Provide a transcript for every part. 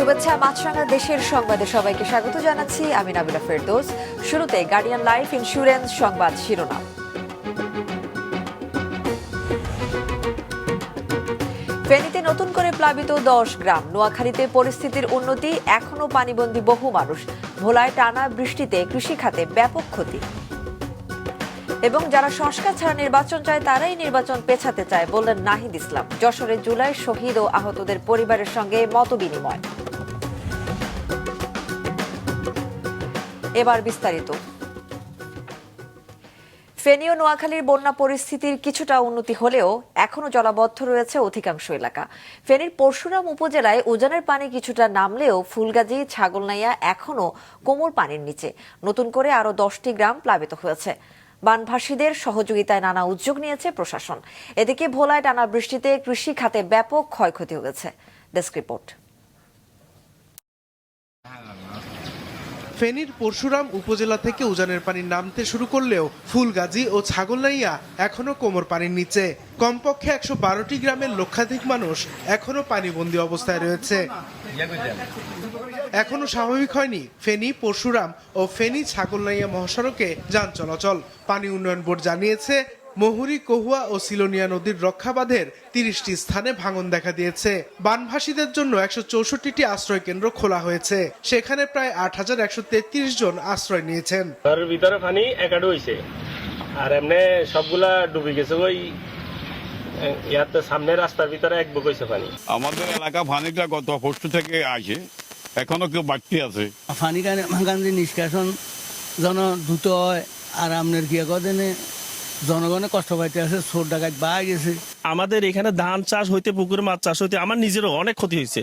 শুভেচ্ছা মাছরাঙা দেশের সংবাদে সবাইকে স্বাগত জানাচ্ছি আমি নাবিলা ফেরদৌস। শুরুতে গার্ডিয়ান লাইফ ইন্স্যুরেন্স সংবাদ শিরোনাম। ফেনীতে নতুন করে প্লাবিত 10 গ্রাম, নোয়াখালীতে পরিস্থিতির উন্নতি, এখনো পানিবন্দী বহু মানুষ। ভোলায় টানা বৃষ্টিতে কৃষি খাতে ব্যাপক ক্ষতি। এবং যারা সংস্কার ছাড়া নির্বাচন চায় তারাই নির্বাচন পেছাতে চায় বললেন নাহিদ ইসলাম। যশোরে জুলাই শহীদ ও আহতদের পরিবারের সঙ্গে মতবিনিময়। এবার বিস্তারিত। ফেনী ও নোয়াখালীর বন্যা পরিস্থিতির কিছুটা উন্নতি হলেও এখনো জলাবদ্ধ রয়েছে অধিকাংশ এলাকা। ফেনীর পরশুরাম উপজেলায় উজানের পানি কিছুটা নামলেও ফুলগাজী, ছাগলনাইয়া এখনো কোমর পানির নিচে। নতুন করে আরো 10টি গ্রাম প্লাবিত হয়েছে। বানভাসীদের সহযোগিতায় নানা উদ্যোগ নিয়েছে প্রশাসন। এদিকে ভোলায় টানা বৃষ্টিতে কৃষি খাতে ব্যাপক ক্ষয়ক্ষতি হয়েছে। Desk report. ফেনীর পরশুরাম উপজেলা থেকে উজানের পানি নামতে শুরু করলেও ফুলগাজী ও ছাগলনাইয়া এখনো কোমর পানির নিচে। কমপক্ষে 112টি গ্রামের লক্ষাধিক মানুষ এখনো পানিবন্দী অবস্থায় রয়েছে। এখনো স্বাভাবিক হয়নি ফেনী, পরশুরাম ও ফেনী ছাগলনাইয়া মহাসড়কে যান চলাচল। পানি উন্নয়ন বোর্ড জানিয়েছে, মহুরী, কহুয়া ও সিলোনিয়া নদীর রক্ষাবাঁধের 30টি স্থানে ভাঙন দেখা দিয়েছে। বানভাসীদের জন্য 164টি আশ্রয় কেন্দ্র খোলা হয়েছে। সেখানে প্রায় 8133 জন আশ্রয় নিয়েছেন। ঘরের ভিতরে পানি একাডো হয়েছে, আর এমনি সবগুলা ডুবে গেছে। ওই ইয়াতে সামনে রাস্তার ভিতরে এক বুক হয়েছে পানি। আমাদের এলাকা পানিটা গত পরশু থেকে আসে, এখনো কেউ বাড়তি আছে। পানি গান্ধী নিষ্কাশন যেন দ্রুত হয়, আর আপনার কি কদিনে জনগণে কষ্ট পাইতে আছে, চোর ডাকাত বাড়া গেছে। আমাদের এখানে ধান চাষ হইতে, পুকুরে মাছ চাষ হইতে আমার নিজেরও অনেক ক্ষতি হয়েছে।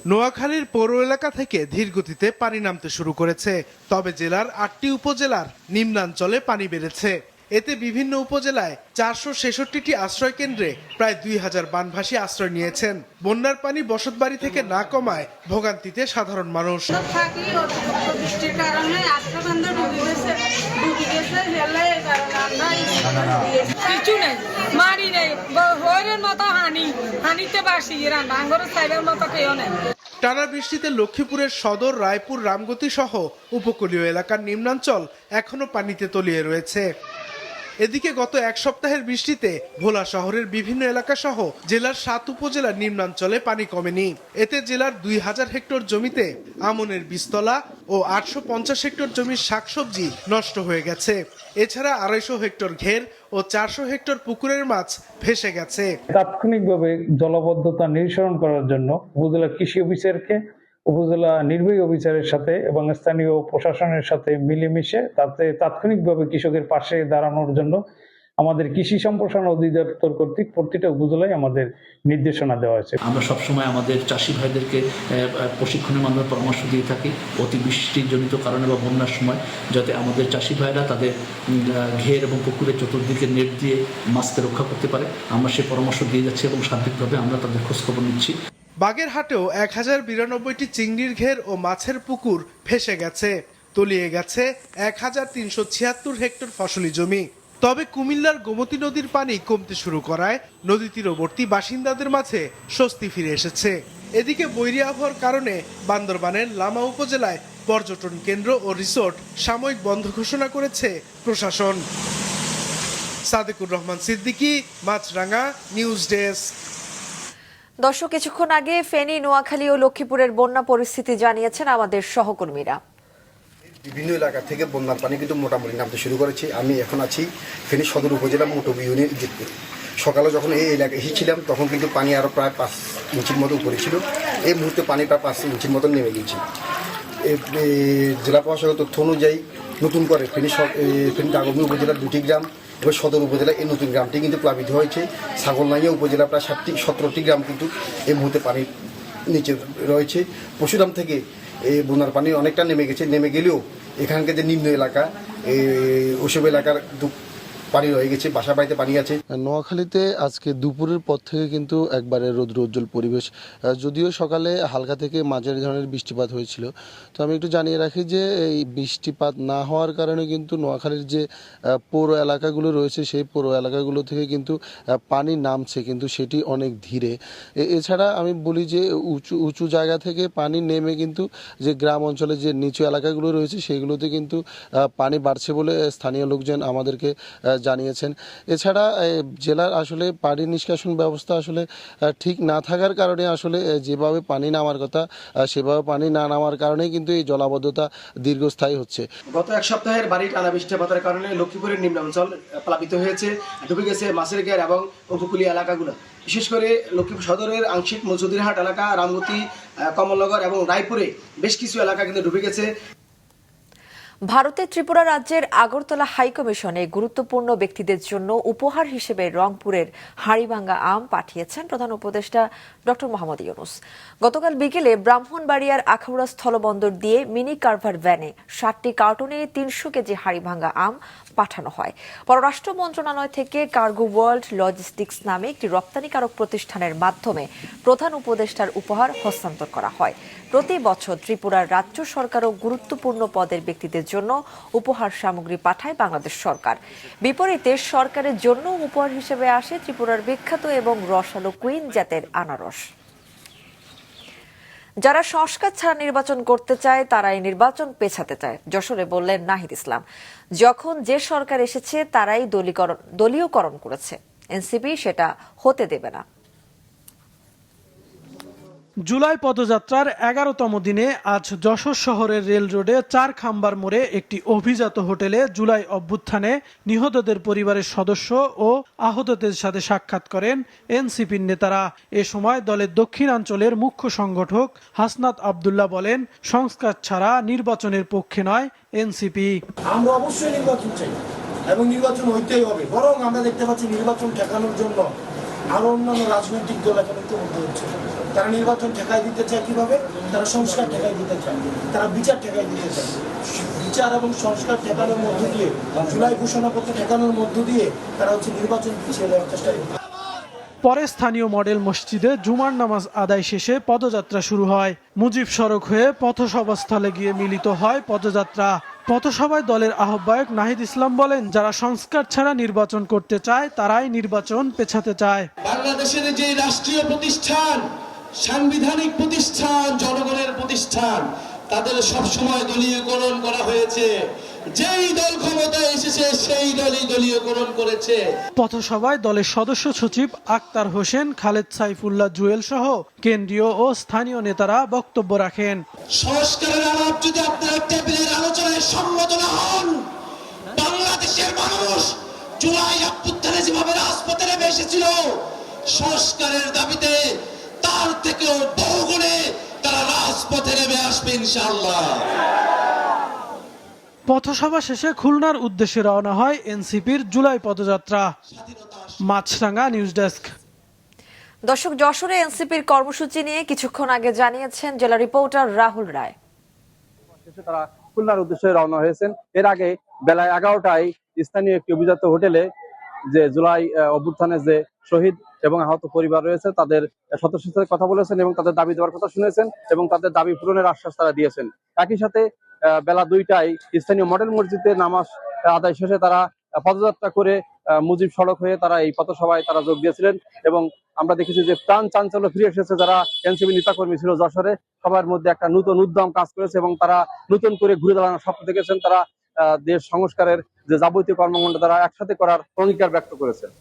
নোয়াখালীর পৌর এলাকা থেকে ধীর গতিতে পানি নামতে শুরু করেছে। তবে জেলার 8টি উপজেলার নিম্নাঞ্চলে পানি বেড়েছে। এতে বিভিন্ন উপজেলায় 466টি আশ্রয় কেন্দ্রে প্রায় 2000 বানভাসী আশ্রয় নিয়েছেন। বন্যার পানি বসতবাড়ি থেকে না কমায় ভোগান্তিতে সাধারণ মানুষ। কিছু নেই, মারি নেই, হইরের মতো হানিতে বাসি রান্নাঘরের সাইডের মতো কেউ নেই। টানা বৃষ্টিতে লক্ষ্মীপুরের সদর, রায়পুর, রামগতি সহ উপকূলীয় এলাকার নিম্নাঞ্চল এখনো পানিতে তলিয়ে রয়েছে। এদিকে গত এক সপ্তাহের বৃষ্টিতে ভোলা শহরের বিভিন্ন এলাকা সহ জেলার 7 উপজেলার নিম্নাঞ্চলে পানি কমেনি। এতে জেলার 2000 হেক্টর জমিতে আমনের বীজতলা ও 850 হেক্টর জমির শাকসবজি নষ্ট হয়ে গেছে। এছাড়া 250 হেক্টর ঘের ও 400 হেক্টর পুকুরের মাছ ভেসে গেছে। তাৎক্ষণিকভাবে জলাবদ্ধতা নিরসন করার জন্য উপজেলা কৃষি অফিসারকে উপজেলা নির্বাহী অফিসারের সাথে এবং স্থানীয় প্রশাসনের সাথে মিলেমিশে তাতে তাৎক্ষণিকভাবে কৃষকের পাশে দাঁড়ানোর জন্য আমাদের কৃষি সম্প্রসারণ অধিদপ্তর কর্তৃক প্রতিটা উপজেলায় আমাদের নির্দেশনা দেওয়া হয়েছে। আমরা সবসময় আমাদের চাষি ভাইদেরকে প্রশিক্ষণের মাধ্যমে পরামর্শ দিয়ে থাকি, অতিবৃষ্টির জনিত কারণে বা বন্যার সময় যাতে আমাদের চাষি ভাইরা তাদের ঘের এবং পুকুরের চতুর্দিকে নেট দিয়ে মাছকে রক্ষা করতে পারে, আমরা সেই পরামর্শ দিয়ে যাচ্ছি এবং সার্বিকভাবে আমরা তাদের খোঁজখবর নিচ্ছি। বাগেরহাটেও 1092টি চিংড়ির ঘের ও মাছের পুকুর ভেসে গেছে। তলিয়ে গেছে 1376 হেক্টর ফসলি জমি। তবে কুমিল্লার গোমতী নদীর পানি কমতে শুরু করায় নদী তীরবর্তী বাসিন্দাদের মাঝে স্বস্তি ফিরে এসেছে। এদিকে বৈরী আবহাওয়ার কারণে বান্দরবানের লামা উপজেলায় পর্যটন কেন্দ্র ও রিসোর্ট সাময়িক বন্ধ ঘোষণা করেছে প্রশাসন। সাদেকুর রহমান সিদ্দিকী, মাছরাঙা, নিউজ ডেস্ক। দর্শক, কিছুক্ষণ আগে ফেনী, নোয়াখালী ও লক্ষ্মীপুরের বন্যা পরিস্থিতি জানিয়েছেন আমাদের সহকর্মীরা। বিভিন্ন এলাকা থেকে বন্যার পানি কিন্তু মোটামুটি নামতে শুরু করেছে। আমি এখন আছি ফেনী সদর উপজেলা মোটবি ইউনিয়ন ইজিতপুর। সকালে যখন এই এলাকায় এসেছিলাম তখন কিন্তু পানি আরও প্রায় 5 ইঞ্চির মতো উপরে ছিল। এই মুহূর্তে পানি প্রায় 5 ইঞ্চির মতো নেমে গিয়েছে। জেলা প্রশাসকের তথ্য অনুযায়ী নতুন করে ফেনী দাগমী উপজেলার 2টি গ্রাম এবং সদর উপজেলার এই নতুন গ্রামটি কিন্তু প্লাবিত হয়েছে। ছাগলনাইয়া উপজেলা প্রায় 17টি গ্রাম কিন্তু এই মুহূর্তে পানির নিচে রয়েছে। পরশুরাম থেকে এই বন্যার পানি অনেকটা নেমে গেছে। নেমে গেলেও এখানকার যে নিম্ন এলাকা, ওসব এলাকার পানি রয়ে গেছে, বাসা বাড়িতে পানি আছে। নোয়াখালীতে আজকে দুপুরের পর থেকে কিন্তু একবারে রৌদ্রোজ্জ্বল পরিবেশ, যদিও সকালে হালকা থেকে মাঝারি ধরনের বৃষ্টিপাত হয়েছিল। তো আমি একটু জানিয়ে রাখি যে এই বৃষ্টিপাত না হওয়ার কারণে কিন্তু নোয়াখালীর যে পৌর এলাকাগুলো রয়েছে সেই পৌর এলাকাগুলো থেকে কিন্তু পানি নামছে, কিন্তু সেটি অনেক ধীরে। এছাড়া আমি বলি যে উঁচু জায়গা থেকে পানি নেমে কিন্তু যে গ্রাম অঞ্চলে যে নিচু এলাকাগুলো রয়েছে সেগুলোতে কিন্তু পানি বাড়ছে বলে স্থানীয় লোকজন আমাদেরকে জানিয়েছেন। এছাড়া জেলার আসলে পানি নিষ্কাশন ব্যবস্থা আসলে ঠিক না থাকার কারণে আসলে যেভাবে পানি নামার কথা সেভাবে পানি না নামার কারণেই কিন্তু এই জলাবদ্ধতা দীর্ঘস্থায়ী হচ্ছে। গত এক সপ্তাহের বাড়ি টানা বৃষ্টিপাতের কারণে লক্ষ্মীপুরের নিম্নাঞ্চল প্লাবিত হয়েছে, ডুবে গেছে মাছের ঘের এবং উপকূলীয় এলাকাগুলো। বিশেষ করে লক্ষ্মীপুর সদরের আংশিক মজুদিরহাট এলাকা, রামগতি, কমলনগর এবং রায়পুরে বেশ কিছু এলাকা কিন্তু ডুবে গেছে। ভারতের ত্রিপুরা রাজ্যের আগরতলা হাইকমিশনে গুরুত্বপূর্ণ ব্যক্তিদের জন্য উপহার হিসেবে রংপুরের হাড়িভাঙ্গা আম পাঠিয়েছেন প্রধান উপদেষ্টা ডক্টর মোহাম্মদ ইউনূস। গতকাল বিকেলে ব্রাহ্মণবাড়িয়ার আখাউড়া স্থলবন্দর দিয়ে মিনি কারভার ভ্যানে 60টি কার্টুনে 300 কেজি হাড়িভাঙ্গা আম পাঠানো হয়। পররাষ্ট্র মন্ত্রণালয় থেকে কার্গো ওয়ার্ল্ড লজিস্টিক্স নামে একটি রপ্তানিকারক প্রতিষ্ঠানের মাধ্যমে প্রধান উপদেষ্টার উপহার হস্তান্তর করা হয়। প্রতি বছর ত্রিপুরার রাজ্য সরকারও গুরুত্বপূর্ণ পদের ব্যক্তিদের জন্য উপহার সামগ্রী পাঠায় বাংলাদেশ সরকার। বিপরীতে সরকারের জন্য উপহার হিসেবে আসে ত্রিপুরার বিখ্যাত এবং রসালো কুইন জাতের আনারস। যারা সংস্কার ছাড়া নির্বাচন করতে চায় তারাই নির্বাচন পেছাতে চায়, যশোরে বললেন নাহিদ ইসলাম। যখন যে সরকার এসেছে তারাই দলীয়করণ করেছে, এনসিপি সেটা হতে দেবে না। জুলাই পদযাত্রার 11তম দিনে আজ যশোর শহরের রেল রোডে 4 খাম্বার মোড়ে একটি অভিজাত হোটেলে জুলাই অভ্যুত্থানে নিহতদের পরিবারের সদস্য ও আহতদের সাথে সাক্ষাৎ করেন এনসিপির নেতারা। এ সময় দলের দক্ষিণাঞ্চলের মুখ্য সংগঠক হাসনাত আব্দুল্লাহ বলেন, সংস্কার ছাড়া নির্বাচনের পক্ষে নয় এনসিপি। আমরা অবশ্যই নির্বাচন চাই এবং নির্বাচন হইতেই হবে, বরং আমরা দেখতে পাচ্ছি নির্বাচন ঠেকানোর জন্য আরো অন্যান্য রাজনৈতিক দল এখন ঐক্যবদ্ধ হচ্ছে। তারা নির্বাচন ঠেকাই দিতে চায় কিভাবে? তারা সংস্কার ঠেকাই দিতে চায়, তারা বিচার ঠেকাই দিতে চায়। বিচার এবং সংস্কার ঠেকানোর মধ্য দিয়ে, জুলাই ঘোষণাপত্র ঠেকানোর মধ্য দিয়ে তারা নির্বাচন পিছিয়ে দেওয়ার চেষ্টা করছে। পরে স্থানীয় মডেল মসজিদে জুমার নামাজ আদায় শেষে পদযাত্রা শুরু হয়। মুজিব সড়ক হয়ে পথসভাস্থলে গিয়ে মিলিত হয় পদযাত্রা। পথসভায় দলের আহ্বায়ক নাহিদ ইসলাম বলেন, যারা সংস্কার ছাড়া নির্বাচন করতে চায় তারাই নির্বাচন পেছাতে চায়। বাংলাদেশের যে রাষ্ট্রীয় প্রতিষ্ঠান, সাংবিধানিক প্রতিষ্ঠান, জনগণের প্রতিষ্ঠান, তাদের সবসময় দলীয়করণ করা হয়েছে। যেই দল ক্ষমতায় এসেছে সেই দলই দলীয়করণ করেছে। পথসভায় দলের সদস্য সচিব আক্তার হোসেন, খালেদ সাইফুল্লাহ জুয়েল সহ কেন্দ্রীয় ও স্থানীয় নেতারা বক্তব্য রাখেন। সংস্কারের আলাপ যদি আপনারা টেবিলের আলোচনায় সম্মত না হন, বাংলাদেশের মানুষ জুলাই অভ্যুত্থানে যেভাবে রাজপথে নেমে এসেছিল সংস্কারের দাবিতে, তার থেকেও বহুগুণে তারা রাজপথে নেমে আসবে ইনশাআল্লাহ। পথসভা শেষে খুলনার উদ্দেশ্যে রওনা হয় এনসিপির জুলাই পদযাত্রা। মাছরাঙ্গা নিউজ ডেস্ক। দর্শক, যশোরে এনসিপির কর্মসূচি নিয়ে কিছুক্ষণ আগে জানিয়েছেন জেলা রিপোর্টার রাহুল রায়। তারা খুলনার উদ্দেশ্যে রওনা হয়েছেন। এর আগে বেলা 11টায় স্থানীয় একটি অভিজাত হোটেলে যে জুলাই অভ্যুত্থানে যে শহীদ এবং আহত পরিবার রয়েছে তাদের সদস্যদের সাথে কথা বলেছেন এবং তাদের দাবি দেওয়ার কথা শুনেছেন এবং তাদের দাবি পূরণের আশ্বাস তারা দিয়েছেন। একই সাথে বেলা 2টায় স্থানীয় মডেল মসজিদে নামাজ আদায় শেষে তারা পদযাত্রা করে মুজিব সড়ক হয়ে তারা এই পথসভায় তারা যোগ দিয়েছিলেন এবং আমরা দেখেছি যে প্রাণ চাঞ্চল্য ফিরে এসেছে। যারা এনসিপি নেতাকর্মী ছিল যশোরে, সবার মধ্যে একটা নতুন উদ্যম কাজ করেছে এবং তারা নতুন করে ঘুরে দাঁড়ানোর স্বপ্ন দেখেছেন। তারা দেশ সংস্কারের যে যাবতীয় কর্মকাণ্ড তারা একসাথে করার অঙ্গীকার ব্যক্ত করেছেন।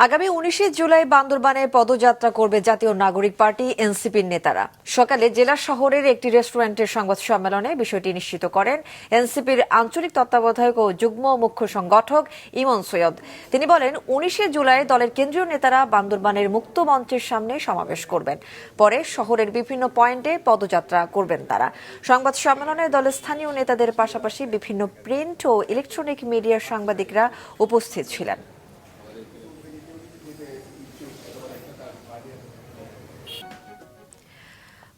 আগামী 19 জুলাই বান্দরবানে পদযাত্রা করবে জাতীয় নাগরিক পার্টি এনসিপির নেতারা। সকালে জেলা শহরের একটি রেস্টুরেন্টের সংবাদ সম্মেলনে বিষয়টি নিশ্চিত করেন এনসিপির আঞ্চলিক তত্ত্বাবধায়ক ও যুগ্ম মুখ্য সংগঠক ইমন সৈয়দ। তিনি বলেন, 19 জুলাই দলের কেন্দ্রীয় নেতারা বান্দরবানের মুক্ত মঞ্চের সামনে সমাবেশ করবেন। পরে শহরের বিভিন্ন পয়েন্টে পদযাত্রা করবেন তারা। সংবাদ সম্মেলনে দলের স্থানীয় নেতাদের পাশাপাশি বিভিন্ন প্রিন্ট ও ইলেকট্রনিক মিডিয়ার সাংবাদিকরা উপস্থিত ছিলেন।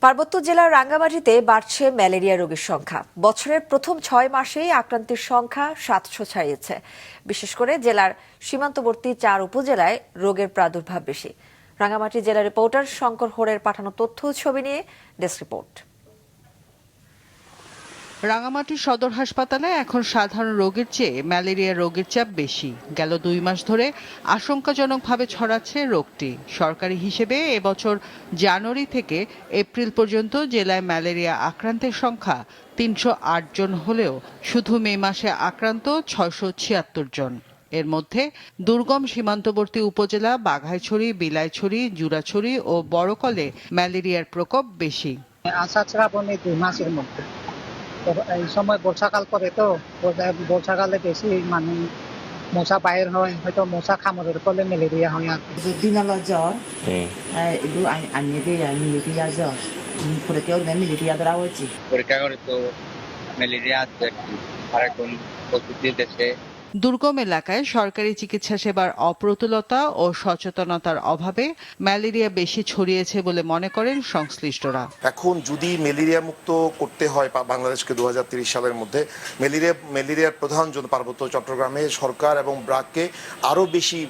পার্বত্য জেলার রাঙ্গামাটিতে বাড়ছে ম্যালেরিয়া রোগীর সংখ্যা। বছরের প্রথম 6 মাসেই আক্রান্তের সংখ্যা 700 ছাড়িয়েছে। বিশেষ করে জেলার সীমান্তবর্তী 4 উপজেলায় রোগের প্রাদুর্ভাব বেশি। রাঙ্গামাটি জেলা রিপোর্টার শঙ্কর হোরের পাঠানো তথ্য ছবি নিয়ে ডেস্ক রিপোর্ট। রাঙ্গামাটি সদর হাসপাতালে এখন সাধারণ রোগের চেয়ে ম্যালেরিয়া রোগের চাপ বেশি। গেল 2 মাস ধরে আশঙ্কাজনকভাবে ছড়াচ্ছে রোগটি। সরকারি হিসেবে এবছর জানুয়ারি থেকে এপ্রিল পর্যন্ত জেলায় ম্যালেরিয়া আক্রান্তের সংখ্যা 308 জন হলেও শুধু মে মাসে আক্রান্ত 676 জন। এর মধ্যে দুর্গম সীমান্তবর্তী উপজেলা বাঘাইছড়ি, বিলাইছড়ি, জুরাছড়ি ও বড়কলে ম্যালেরিয়ার প্রকোপ বেশি। আষাঢ় শ্রাবণে 2 মাসের মধ্যে এই সময় বর্ষাকাল করে, তো বর্ষাকালে বেশি মানে মশা বাইর হয়, হয়তো মশা কামড়ের ফলে ম্যালেরিয়া হয়। আর দিনালো জ্বর একটু আনিয়ে দিয়ে ম্যালেরিয়া জ্বর পরীক্ষা ম্যালেরিয়া ধরা হয়েছে। পরীক্ষা করে তো ম্যালেরিয়া আছে আর এখন প্রস্তুতি দেশে। দুর্গম এলাকায় সরকারি চিকিৎসা সেবার অপ্রতুলতা ও সচেতনতার অভাবে ম্যালেরিয়া বেশি ছড়িয়েছে বলে মনে করেন সংশ্লিষ্টরা। এখন যদি ম্যালেরিয়া মুক্ত করতে হয় বাংলাদেশকে 2030 সালের মধ্যে, ম্যালেরিয়ার প্রধান জন্য পার্বত্য চট্টগ্রামে সরকার এবং ব্র্যাককে আরো বেশি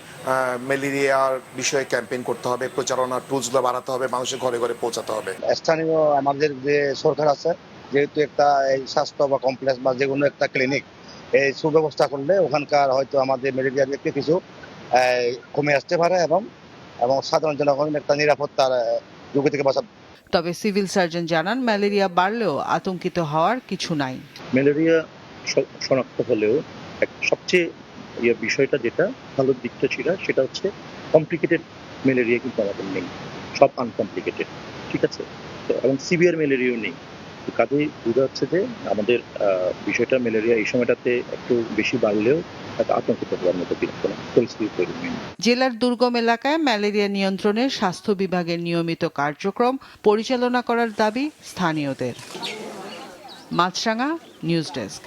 ম্যালেরিয়ার বিষয়ে ক্যাম্পেইন করতে হবে, প্রচারণার টুলসগুলো বাড়াতে হবে, মানুষের ঘরে ঘরে পৌঁছাতে হবে। স্থানীয় আমাদের যে সরকার আছে, যেহেতু একটা এই স্বাস্থ্য বা কমপ্লেক্স বা যে কোনো একটা ক্লিনিক এই সুব্যবস্থা করলে ওখানকার হয়তো আমাদের ম্যালেরিয়ার একটু কিছু কমে আসতে পারে এবং সাধারণ জনগণের একটা নিরাপত্তার ঝুঁকি থেকে বাঁচা। তবে সিভিল সার্জন জানান, ম্যালেরিয়া বাড়লেও আতঙ্কিত হওয়ার কিছু নাই। ম্যালেরিয়া শনাক্ত হলেও সবচেয়ে বিষয়টা যেটা ভালো দিকটা ছিল সেটা হচ্ছে কমপ্লিকেটেড ম্যালেরিয়া কিন্তু আমাদের নেই, সব আনকমপ্লিকেটেড, ঠিক আছে, এবং সিভিয়ার ম্যালেরিয়াও নেই। কাজেই বোঝা যাচ্ছে যে আমাদের বিষয়টা ম্যালেরিয়া এই সময়টাতে একটু বেশি বাড়লেও আতঙ্কিত হওয়ার মতো কোনো পরিস্থিতি তৈরি হয়নি। জেলার দুর্গম এলাকায় ম্যালেরিয়া নিয়ন্ত্রণে স্বাস্থ্য বিভাগের নিয়মিত কার্যক্রম পরিচালনা করার দাবি স্থানীয়দের। মাছরাঙা, নিউজ ডেস্ক।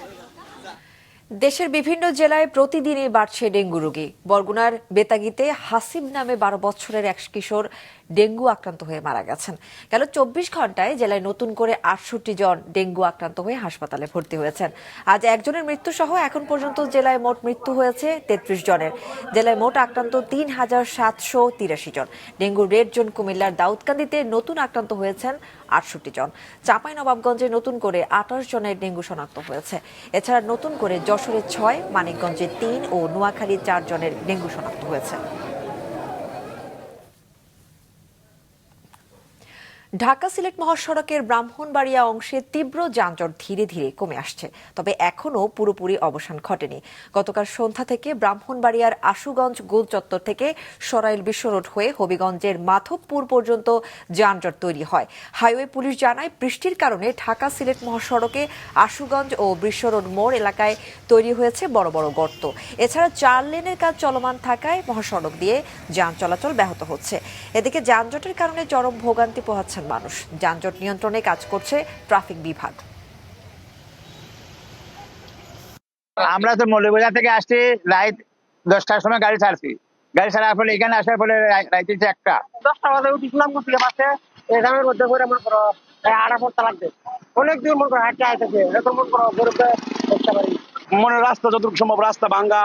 দেশের বিভিন্ন জেলায় প্রতিদিনই বাড়ছে ডেঙ্গু রোগী। বরগুনার বেতাগীতে হাসিব নামে 12 বছরের এক কিশোর ডেঙ্গু আক্রান্ত হয়ে মারা গেছেন। গেল 24 ঘন্টায় জেলায় নতুন করে 68 জন ডেঙ্গু আক্রান্ত হয়ে হাসপাতালে ভর্তি হয়েছেন। আজ একজনের মৃত্যু সহ এখন পর্যন্ত জেলায় মোট মৃত্যু হয়েছে 33 জনের। জেলায় মোট আক্রান্ত 3783 জন। ডেঙ্গুর রেড জোন কুমিল্লার দাউদকান্দিতে নতুন আক্রান্ত হয়েছেন 68 জন। চাঁপাইনবাবগঞ্জে নতুন করে 28 জনের ডেঙ্গু শনাক্ত হয়েছে। এছাড়া নতুন করে যশোরে 6, মানিকগঞ্জে 3 ও নোয়াখালী 4 জনের ডেঙ্গু শনাক্ত হয়েছে। ঢাকা সিলেট মহাসড়কের ব্রাহ্মণবাড়িয়া অংশে তীব্র যানজট ধীরে ধীরে কমে আসছে, তবে এখনও পুরোপুরি অবসান ঘটেনি। গতকাল সন্ধ্যা থেকে ব্রাহ্মণবাড়িয়ার আশুগঞ্জ গোল চত্বর থেকে সরাইল বিশ্ব রোড হয়ে হবিগঞ্জের মাধবপুর পর্যন্ত যানজট তৈরি হয়। হাইওয়ে পুলিশ জানায়, বৃষ্টির কারণে ঢাকা সিলেট মহাসড়কে আশুগঞ্জ ও বিশ্ব রোড মোড় এলাকায় তৈরি হয়েছে বড় বড় গর্ত। এছাড়া 4 লেনের কাজ চলমান থাকায় মহাসড়ক দিয়ে যান চলাচল ব্যাহত হচ্ছে। এদিকে যানজটের কারণে চরম ভোগান্তি পোহাচ্ছেন মানুষ। যানজট নিয়ন্ত্রণে কাজ করছে ট্রাফিক বিভাগ। আমরা তো মৌলভীবাজার থেকে আসছি রাত 10টার সময় গাড়ি ছাড়ছি। গাড়ি ছাড়ার ফলে এখানে আসার ফলে রাইতে 1টা 10টা বাজে উঠলাম কুটিয়া পাশে এখানের মধ্যে করে মনে করো 8 পড়তে লাগবে। অনেক দূর মনে করো হাঁটতে আইতেছে, এরকম মনে করো গরুতে দেখতে পারি। মনে রাস্তা যতটুকু সম্ভব রাস্তা ভাঙ্গা,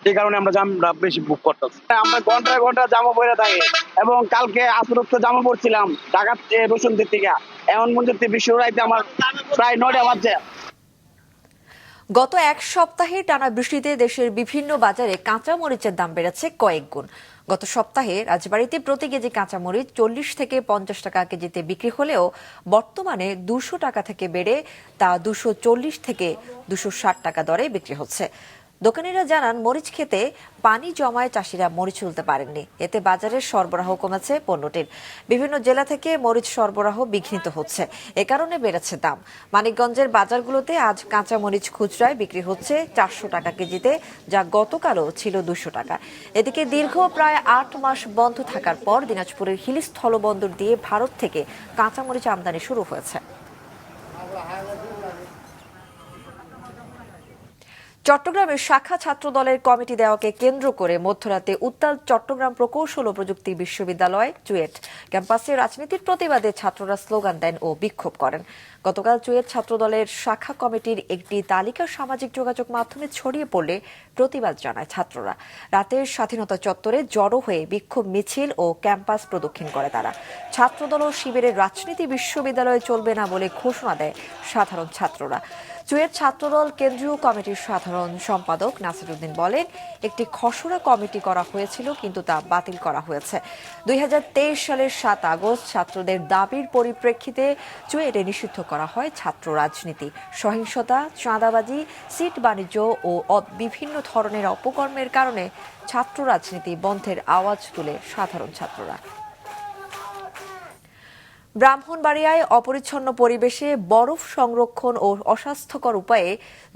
এই কারণে আমরা জামটা বেশি বুক করতেছি। আমরা ঘন্টায় ঘন্টা জামা পরে থাকি এবং কালকে আসরক্ত জামা পড়ছিলাম ঢাকা রসুন দিক থেকে, এমন মঞ্জুরতে বিশ্ব রাইতে আমার প্রায় 9টা বাজছে। গত এক সপ্তাহে টানা বৃষ্টিতে দেশের বিভিন্ন বাজারে কাঁচা মরিচের দাম বেড়েছে কয়েক গুণ। গত সপ্তাহে রাজবাড়ীতে প্রতি কেজি কাঁচামরিচ 40 থেকে 50 টাকা কেজিতে বিক্রি হলেও বর্তমানে 200 টাকা থেকে বেড়ে তা 240 থেকে 260 টাকা দরে বিক্রি হচ্ছে। দোকানিরা জানান, মরিচ খেতে পানি জমায় চাষিরা মরিচ তুলতে পারেননি। এতে বাজারের সরবরাহ কমেছে পণ্যটির। বিভিন্ন জেলা থেকে মরিচ সরবরাহ বিঘ্নিত হচ্ছে, এ কারণে বেড়েছে দাম। মানিকগঞ্জের বাজারগুলোতে আজ কাঁচা মরিচ খুচরায় বিক্রি হচ্ছে 400 টাকা কেজিতে, যা গতকালও ছিল 200 টাকা। এদিকে দীর্ঘ প্রায় 8 মাস বন্ধ থাকার পর দিনাজপুরের হিলি স্থলবন্দর দিয়ে ভারত থেকে কাঁচা মরিচ আমদানি শুরু হয়েছে। চট্টগ্রামের শাখা ছাত্র দলের কমিটি দেওয়াকে কেন্দ্র করে মধ্যরাতে উত্তাল চট্টগ্রাম প্রকৌশল ও প্রযুক্তি বিশ্ববিদ্যালয় চুয়েট ক্যাম্পাসে রাজনীতির প্রতিবাদে ছাত্ররা স্লোগান দেন ও বিক্ষোভ করেন। গতকাল চুয়েট ছাত্র দলের শাখা কমিটির একটি তালিকা সামাজিক যোগাযোগ মাধ্যমে ছড়িয়ে পড়লে প্রতিবাদ জানায় ছাত্ররা। রাতের স্বাধীনতা চত্বরে জড়ো হয়ে বিক্ষোভ মিছিল ও ক্যাম্পাস প্রদক্ষিণ করে তারা। ছাত্রদল ও শিবিরের রাজনীতি বিশ্ববিদ্যালয়ে চলবে না বলে ঘোষণা দেয় সাধারণ ছাত্ররা। চুয়েট ছাত্রদল কেন্দ্রীয় কমিটির সাধারণ সম্পাদক নাসিরউদ্দিন বলেন, একটি খসড়া কমিটি করা হয়েছিল কিন্তু তা বাতিল করা হয়েছে। 2023 সালের 7 আগস্ট ছাত্রদের দাবির পরিপ্রেক্ষিতে চুয়েটে নিষিদ্ধ করা হয় ছাত্র রাজনীতি। সহিংসতা, চাঁদাবাজি, সিট বাণিজ্য ও বিভিন্ন ধরনের অপকর্মের কারণে ছাত্র রাজনীতি বন্ধের আওয়াজ তুলে সাধারণ ছাত্ররা। ব্রাহ্মণবাড়িয়ায় অপরিচ্ছন্ন পরিবেশে বরফ সংরক্ষণ ও অস্বাস্থ্যকর উপায়ে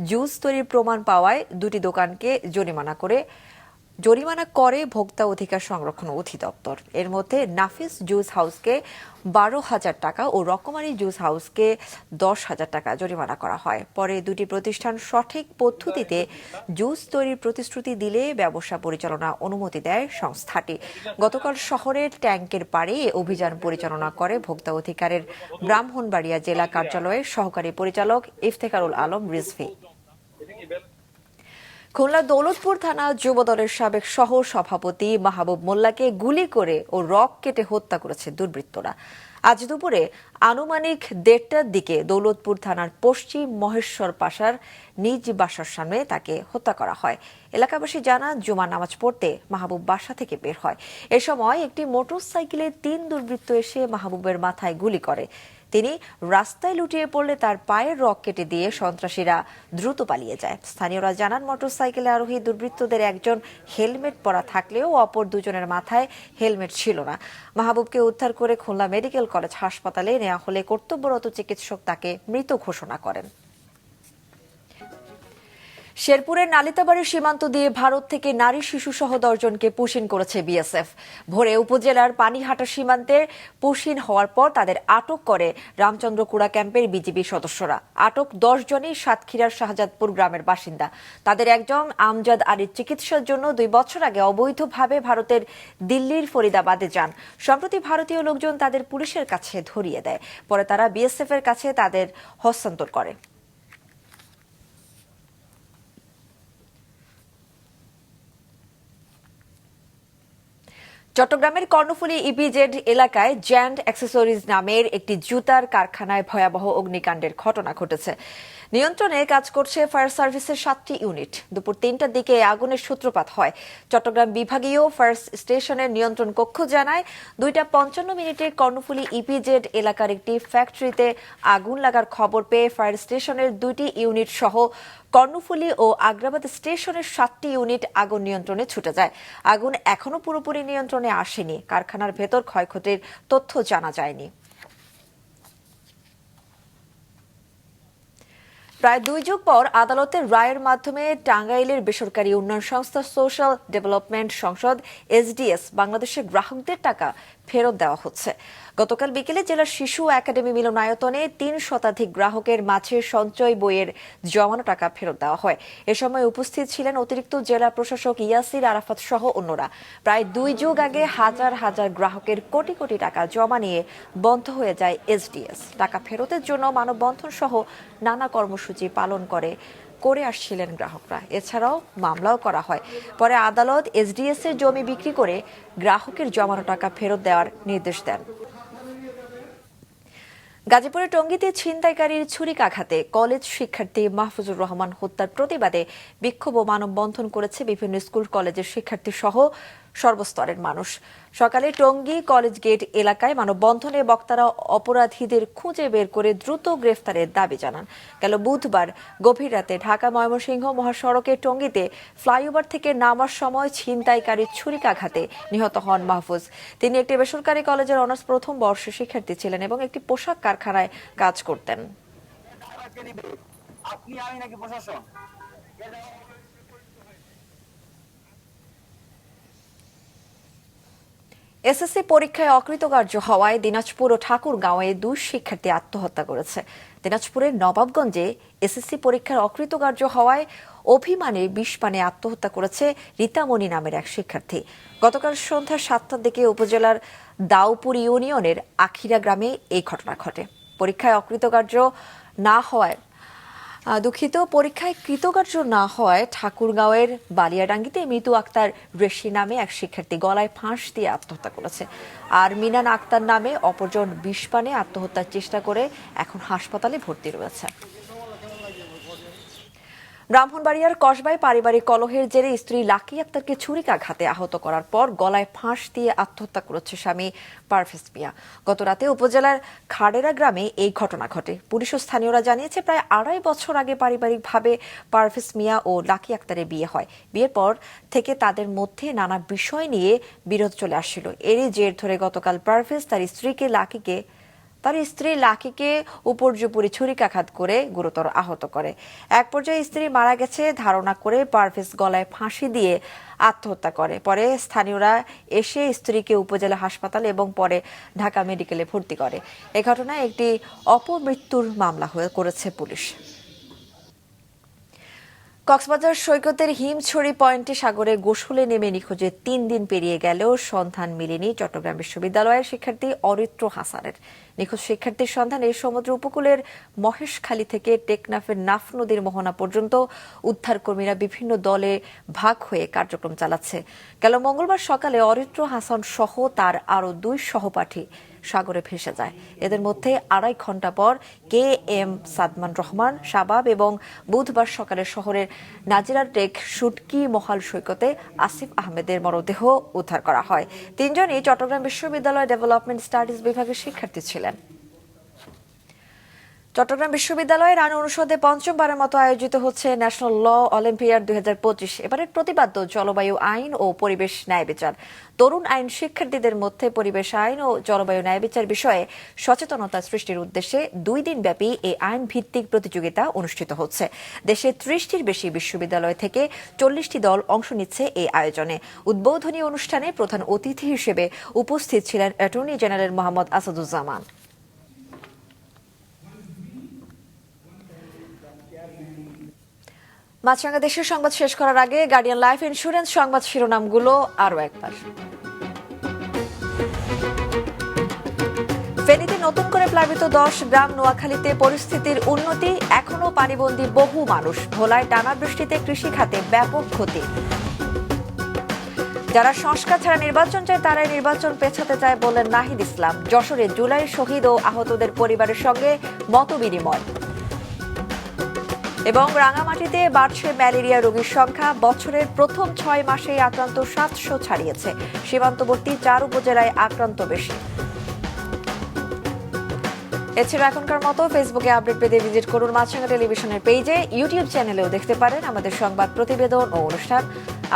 জুস তৈরির প্রমাণ পাওয়ায় দুটি দোকানকে জরিমানা করে ভোক্তা অধিকার সংরক্ষণ অধিদপ্তর। এর মধ্যে নাফিস জুস হাউসকে 12,000 টাকা ও রকমারি জুস হাউসকে 10,000 টাকা জরিমানা করা হয়। পরে দুটি প্রতিষ্ঠান সঠিক পদ্ধতিতে জুস তৈরির প্রতিশ্রুতি দিলে ব্যবসা পরিচালনা অনুমতি দেয় সংস্থাটি। গতকাল শহরের ট্যাঙ্কের পাড়ে অভিযান পরিচালনা করে ভোক্তা অধিকারের ব্রাহ্মণবাড়িয়া জেলা কার্যালয়ের সহকারী পরিচালক ইফতেখারুল আলম রিজভী। খুলনা দৌলতপুর থানা যুবদলের সাবেক সহ সভাপতি মাহবুব মোল্লাকে গুলি করে ও রক কেটে হত্যা করেছে দুর্বৃত্তরা। আজ দুপুরে আনুমানিক 1:30টার দিকে দৌলতপুর থানার পশ্চিম মহেশ্বর পাশার নিজ বাসার সামনে তাকে হত্যা করা হয়। এলাকাবাসী জানান, জুমার নামাজ পড়তে মাহবুব বাসা থেকে বের হয়। এ সময় একটি মোটরসাইকেলে 3 দুর্বৃত্ত এসে মাহবুবের মাথায় গুলি করে। তিনি রাস্তায় লুটিয়ে পড়লে তার পায়ের রক কেটে দিয়ে সন্ত্রাসীরা দ্রুত পালিয়ে যায়। স্থানীয়রা জানান, মোটরসাইকেলে আরোহী দুর্বৃত্তদের একজন হেলমেট পরা থাকলেও অপর দুজনের মাথায় হেলমেট ছিল না। মাহবুবকে উদ্ধার করে খুলনা মেডিকেল কলেজ হাসপাতালে নেওয়া হলে কর্তব্যরত চিকিৎসক তাকে মৃত ঘোষণা করেন। শেরপুরের নালিতাবাড়ির সীমান্ত দিয়ে ভারত থেকে নারী শিশু সহ 10 জনকে পুশিন করেছে বিএসএফ। ভোরে উপজেলার পানিহাটা সীমান্তে পুশিন হওয়ার পর তাদের আটক করে রামচন্দ্রকুড়া ক্যাম্পের বিজিবি সদস্যরা। আটক 10 জনই সাতক্ষীরার শাহজাদপুর গ্রামের বাসিন্দা। তাদের একজন আমজাদ আলীর চিকিৎসার জন্য 2 বছর আগে অবৈধভাবে ভারতের দিল্লির ফরিদাবাদে যান। সম্প্রতি ভারতীয় লোকজন তাদের পুলিশের কাছে ধরিয়ে দেয়। পরে তারা বিএসএফ এর কাছে তাদের হস্তান্তর করে। চট্টগ্রামের কর্ণফুলী ইপিজেড এলাকায় জ্যান্ড অ্যাক্সেসরিজ নামের একটি জুতার কারখানায় ভয়াবহ অগ্নিকাণ্ডের ঘটনা ঘটেছে। নিয়ন্ত্রণে কাজ করছে ফায়ার সার্ভিসের 7টি ইউনিট। দুপুর 3টার দিকে আগুনের সূত্রপাত হয়। চট্টগ্রাম বিভাগীয় ফায়ার স্টেশনের নিয়ন্ত্রণ কক্ষ জানায়, 2:55 কর্ণফুলী ইপিজেড এলাকার একটি ফ্যাক্টরিতে আগুন লাগার খবর পেয়ে ফায়ার স্টেশনের 2টি ইউনিট সহ কর্ণফুলী ও আগ্রাবাদ স্টেশনের 7টি ইউনিট আগুন নিয়ন্ত্রণে ছুটে যায়। আগুন এখনো পুরোপুরি নিয়ন্ত্রণে আসেনি। কারখানার ভেতর ক্ষয়ক্ষতির তথ্য জানা যায়নি। প্রায় 2 যুগ পর আদালতের রায়ের মাধ্যমে টাঙ্গাইলের বেসরকারি উন্নয়ন সংস্থা সোশ্যাল ডেভেলপমেন্ট সংসদ এসডিএস বাংলাদেশের গ্রাহকদের টাকা ফেরত দেওয়া হচ্ছে। গতকাল বিকেলে জেলার শিশু একাডেমি মিলনায়তনে 3 শতাধিক গ্রাহকের মাঝে সঞ্চয় বইয়ের জমানো টাকা ফেরত দেওয়া হয়। এ সময় উপস্থিত ছিলেন অতিরিক্ত জেলা প্রশাসক ইয়াসির আরাফাত সহ অন্যরা। প্রায় 2 যুগ আগে হাজার হাজার গ্রাহকের কোটি কোটি টাকা জমা নিয়ে বন্ধ হয়ে যায় এসডিএস। টাকা ফেরতের জন্য মানববন্ধন সহ নানা কর্মসূচি পালন করে আসছিলেন গ্রাহকরা। এছাড়াও মামলাও করা হয়। পরে আদালত এসডিএস এর জমি বিক্রি করে গ্রাহকের জমানো টাকা ফেরত দেওয়ার নির্দেশ দেন। গাজীপুরের টঙ্গীতে ছিনতাইকারীর ছুরিকাঘাতে কলেজ শিক্ষার্থী মাহফুজুর রহমান হত্যার প্রতিবাদে বিক্ষোভ ও মানববন্ধন করেছে বিভিন্ন স্কুল কলেজের শিক্ষার্থী সহ সর্বস্তরের মানুষ। সকালে টঙ্গী কলেজ গেট এলাকায় মানববন্ধনে বক্তারা অপরাধীদের খুঁজে বের করে দ্রুত গ্রেফতারের দাবি জানান। গেল বুধবার গভীর রাতে ঢাকা ময়মনসিংহ মহাসড়কে টঙ্গীতে ফ্লাইওভার থেকে নামার সময় ছিনতাইকারীর ছুরিকাঘাতে নিহত হন মাহফুজ। তিনি একটি বেসরকারি কলেজের অনার্স প্রথম বর্ষের শিক্ষার্থী ছিলেন এবং একটি পোশাক কারখানায় কাজ করতেন। এসএসসি পরীক্ষায় অকৃতকার্য হওয়ায় দিনাজপুর ও ঠাকুরগাঁওয়ে 2 শিক্ষার্থী আত্মহত্যা করেছে। দিনাজপুরের নবাবগঞ্জে এসএসসি পরীক্ষার অকৃতকার্য হওয়ায় অভিমানে বিষ পানে আত্মহত্যা করেছে রীতামণি নামের এক শিক্ষার্থী। গতকাল সন্ধ্যা 7টার দিকে উপজেলার দাউপুর ইউনিয়নের আখিরা গ্রামে এই ঘটনা ঘটে। পরীক্ষায় কৃতকার্য না হওয়ায় ঠাকুরগাঁওয়ের বালিয়াডাঙ্গিতে মিতু আক্তার রেশি নামে এক শিক্ষার্থী গলায় ফাঁস দিয়ে আত্মহত্যা করেছে। আর মিনান আক্তার নামে অপরজন বিষ পানে আত্মহত্যার চেষ্টা করে এখন হাসপাতালে ভর্তি রয়েছে। ব্রাহ্মণবাড়িয়ার কসবায় পারিবারিক কলহের জেরে স্ত্রী লাকি আক্তারকে ছুরিকাঘাতে আহত করার পর গলায় ফাঁস দিয়ে আত্মহত্যা করেছে স্বামী পারভেজ মিয়া। গতরাতে উপজেলার খাড়েরা গ্রামে এই ঘটনা ঘটে। পুলিশ ও স্থানীয়রা জানিয়েছে প্রায় 2.5 বছর আগে পারিবারিকভাবে পারভেজ মিয়া ও লাকি আক্তারের বিয়ে হয়। বিয়ের পর থেকে তাদের মধ্যে নানা বিষয় নিয়ে বিরোধ চলে আসছিল। এরই জের ধরে গতকাল পারভেজ তার স্ত্রী লাকিকে উপর্যুপরি ছুরিকাঘাত করে গুরুতর আহত করে। এক পর্যায়ে স্ত্রী মারা গেছে ধারণা করে পারভেজ গলায় ফাঁসি দিয়ে আত্মহত্যা করে। পরে স্থানীয়রা এসে স্ত্রীকে উপজেলা হাসপাতালে এবং পরে ঢাকা মেডিকেলে ভর্তি করে। এ ঘটনায় একটি অপমৃত্যুর মামলা করেছে পুলিশ। কক্সবাজার সৈকতের হিমছড়ি পয়েন্টে সাগরে গোসলে নেমে নিখোঁজে 3 দিন পেরিয়ে গেলেও সন্ধান মেলেনি চট্টগ্রাম বিশ্ববিদ্যালয়ের শিক্ষার্থী অরিত্র হাসানের। নিখোঁজ শিক্ষার্থীর সন্ধানে সমুদ্র উপকূলের মহেশখালী থেকে টেকনাফের নাফ নদীর মোহনা পর্যন্ত উদ্ধারকর্মীরা বিভিন্ন দলে ভাগ হয়ে কার্যক্রম চালাচ্ছে। গেল মঙ্গলবার সকালে অরিত্র হাসান সহ তার আরও 2 সহপাঠী সাগরে ভেসে যায়। এদের মধ্যে 2.5 ঘন্টা পর KM সাদমান রহমান শাবাব এবং বুধবার সকালে শহরের নাজিরার টেক শুটকি মহাল সৈকতে আসিফ আহমেদের মরদেহ উদ্ধার করা হয়। 3 জনই চট্টগ্রাম বিশ্ববিদ্যালয় ডেভেলপমেন্ট স্টাডিজ বিভাগের শিক্ষার্থী ছিলেন। চট্টগ্রাম বিশ্ববিদ্যালয়ের আইন অনুষদে 5মবারের মতো আয়োজিত হচ্ছে ন্যাশনাল ল অলিম্পিয়াড 2025। এবারের প্রতিপাদ্য জলবায়ু আইন ও পরিবেশ ন্যায় বিচার। তরুণ আইন শিক্ষার্থীদের মধ্যে পরিবেশ আইন ও জলবায়ু ন্যায় বিচার বিষয়ে সচেতনতা সৃষ্টির উদ্দেশ্যে 2 দিন ব্যাপী এই আইন ভিত্তিক প্রতিযোগিতা অনুষ্ঠিত হচ্ছে। দেশে 30টির বেশি বিশ্ববিদ্যালয় থেকে 40টি দল অংশ নিচ্ছে এই আয়োজনে। উদ্বোধনী অনুষ্ঠানে প্রধান অতিথি হিসেবে উপস্থিত ছিলেন অ্যাটর্নি জেনারেল মোহাম্মদ আসাদুজ্জামান। মাছরাঙা দেশের সংবাদ শেষ করার আগে গার্ডিয়ান লাইফ ইন্স্যুরেন্স সংবাদ শিরোনামগুলো আরও একবার। ফেনীতে নতুন করে প্লাবিত 10 গ্রাম, নোয়াখালীতে পরিস্থিতির উন্নতি, এখনো পানিবন্দী বহু মানুষ। ভোলায় টানা বৃষ্টিতে কৃষি খাতে ব্যাপক ক্ষতি। যারা সংস্কার ছাড়া নির্বাচন চায় তারাই নির্বাচন পেছাতে চায় বললেন নাহিদ ইসলাম। যশোরে জুলাই শহীদ ও আহতদের পরিবারের সঙ্গে মতবিনিময়। এবং রাঙামাটিতে বাড়ছে ম্যালেরিয়া রোগীর সংখ্যা। বছরের প্রথম 6 মাসেই আক্রান্ত 700 ছাড়িয়েছে। সীমান্তবর্তী 4 উপজেলায় আক্রান্ত বেশি। এছাড়া এখনকার মতো ফেসবুকে আপডেট পেতে ভিজিট করুন মাছরাঙা টেলিভিশনের পেজে। ইউটিউব চ্যানেলেও দেখতে পারেন আমাদের সংবাদ, প্রতিবেদন ও অনুষ্ঠান।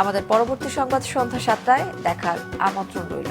আমাদের পরবর্তী সংবাদ সন্ধ্যা 7টায় দেখার আমন্ত্রণ রইল।